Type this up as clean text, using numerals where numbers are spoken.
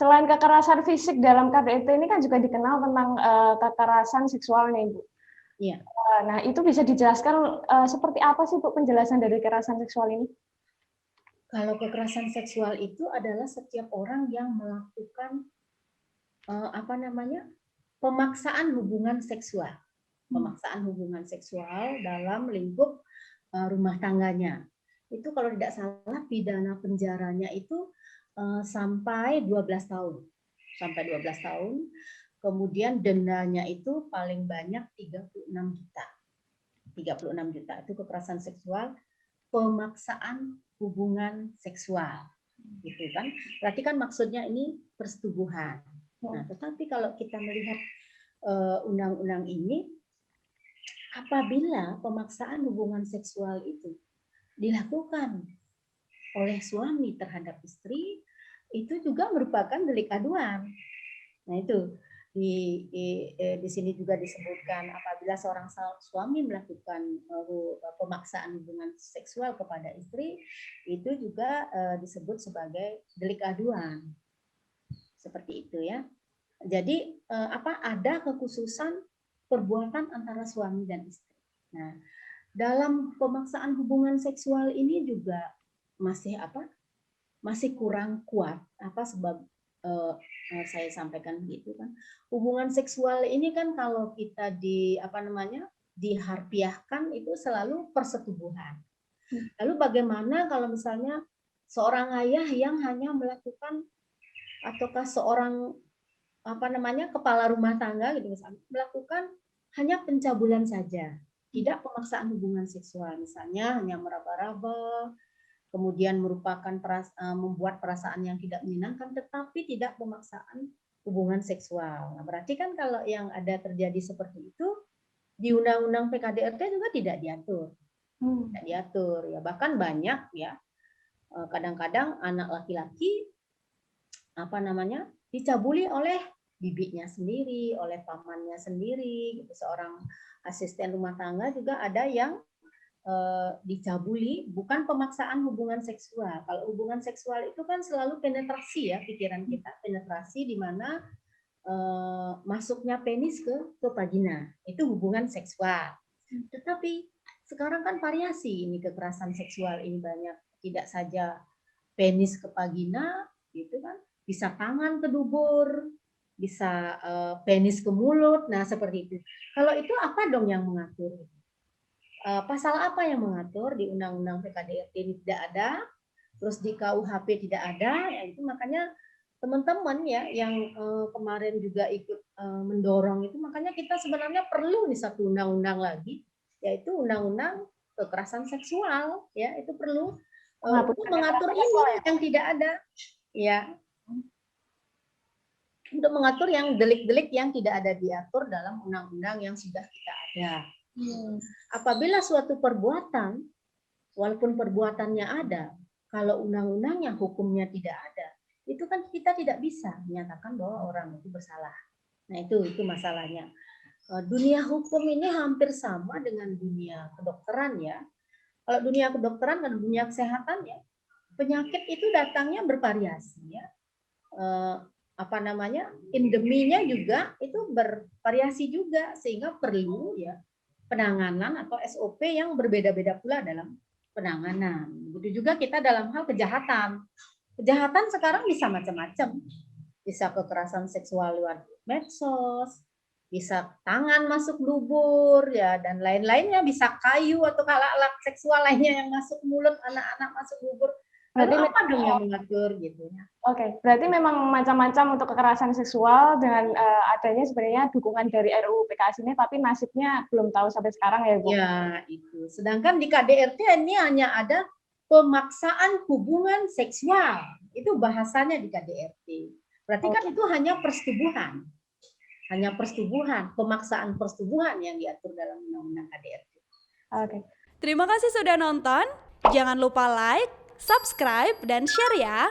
Selain kekerasan fisik dalam KDRT ini kan juga dikenal tentang kekerasan seksual nih, Bu. Iya. Nah, itu bisa dijelaskan seperti apa sih, Bu, penjelasan dari kekerasan seksual ini? Kalau kekerasan seksual itu adalah setiap orang yang melakukan pemaksaan hubungan seksual. Pemaksaan hubungan seksual dalam lingkup rumah tangganya. Itu kalau tidak salah pidana penjaranya itu sampai 12 tahun. Sampai 12 tahun. Kemudian dendanya itu paling banyak 36 juta. 36 juta itu kekerasan seksual, pemaksaan hubungan seksual. Gitu kan. Berarti kan maksudnya ini persetubuhan. Nah, tetapi kalau kita melihat undang-undang ini, apabila pemaksaan hubungan seksual itu dilakukan oleh suami terhadap istri, itu juga merupakan delik aduan. Nah, itu di sini juga disebutkan apabila seorang suami melakukan pemaksaan hubungan seksual kepada istri, itu juga disebut sebagai delik aduan. Seperti itu ya. Jadi ada kekhususan perbuatan antara suami dan istri. Nah, dalam pemaksaan hubungan seksual ini juga masih kurang kuat sebab saya sampaikan begitu kan. Hubungan seksual ini kan kalau kita diharfiahkan itu selalu persetubuhan. Lalu bagaimana kalau misalnya seorang ayah yang hanya melakukan ataukah seorang kepala rumah tangga gitu misalnya melakukan hanya pencabulan saja, tidak pemaksaan hubungan seksual, misalnya hanya meraba-raba, kemudian membuat perasaan yang tidak menyenangkan, tetapi tidak pemaksaan hubungan seksual. Nah, berarti kan kalau yang ada terjadi seperti itu di Undang-Undang PKDRT juga tidak diatur, tidak diatur ya. Bahkan banyak ya, kadang-kadang anak laki-laki dicabuli oleh bibinya sendiri, oleh pamannya sendiri, gitu. Seorang asisten rumah tangga juga ada yang dicabuli, bukan pemaksaan hubungan seksual. Kalau hubungan seksual itu kan selalu penetrasi ya, pikiran kita penetrasi di mana masuknya penis ke vagina, itu hubungan seksual. Tetapi sekarang kan variasi ini kekerasan seksual ini banyak, tidak saja penis ke vagina, gitu kan, bisa tangan ke dubur, bisa penis ke mulut, nah seperti itu. Kalau itu apa dong yang mengatur? Pasal apa yang mengatur? Di Undang-Undang PKDRT ini tidak ada, terus di KUHP tidak ada, ya itu makanya teman-teman ya yang kemarin juga ikut mendorong itu, makanya kita sebenarnya perlu nih satu undang-undang lagi, yaitu Undang-Undang Kekerasan Seksual, ya itu perlu untuk mengatur ini yang tidak ada, ya. Untuk mengatur yang delik-delik yang tidak ada diatur dalam undang-undang yang sudah kita ada. Apabila suatu perbuatan, walaupun perbuatannya ada, kalau undang-undangnya hukumnya tidak ada, itu kan kita tidak bisa menyatakan bahwa orang itu bersalah. Nah itu masalahnya. Dunia hukum ini hampir sama dengan dunia kedokteran ya. Kalau dunia kedokteran dan dunia kesehatan ya, penyakit itu datangnya bervariasi ya. Endeminya juga itu bervariasi juga, sehingga perlu ya penanganan atau SOP yang berbeda-beda pula dalam penanganan. Begitu juga kita dalam hal kejahatan. Kejahatan sekarang bisa macam-macam. Bisa kekerasan seksual lewat medsos, bisa tangan masuk dubur ya, dan lain-lainnya, bisa kayu atau alat seksual lainnya yang masuk mulut anak-anak masuk dubur. Berarti apa dong yang mengatur gitu ya? Oke, berarti memang macam-macam untuk kekerasan seksual dengan adanya sebenarnya dukungan dari RUU PKS ini, tapi nasibnya belum tahu sampai sekarang ya, Bu? Ya, itu. Sedangkan di KDRT ini hanya ada pemaksaan hubungan seksual. Itu bahasanya di KDRT. Berarti kan itu hanya persetubuhan. Hanya persetubuhan, pemaksaan persetubuhan yang diatur dalam Undang-Undang KDRT. Oke. Terima kasih sudah nonton. Jangan lupa like, subscribe, dan share ya.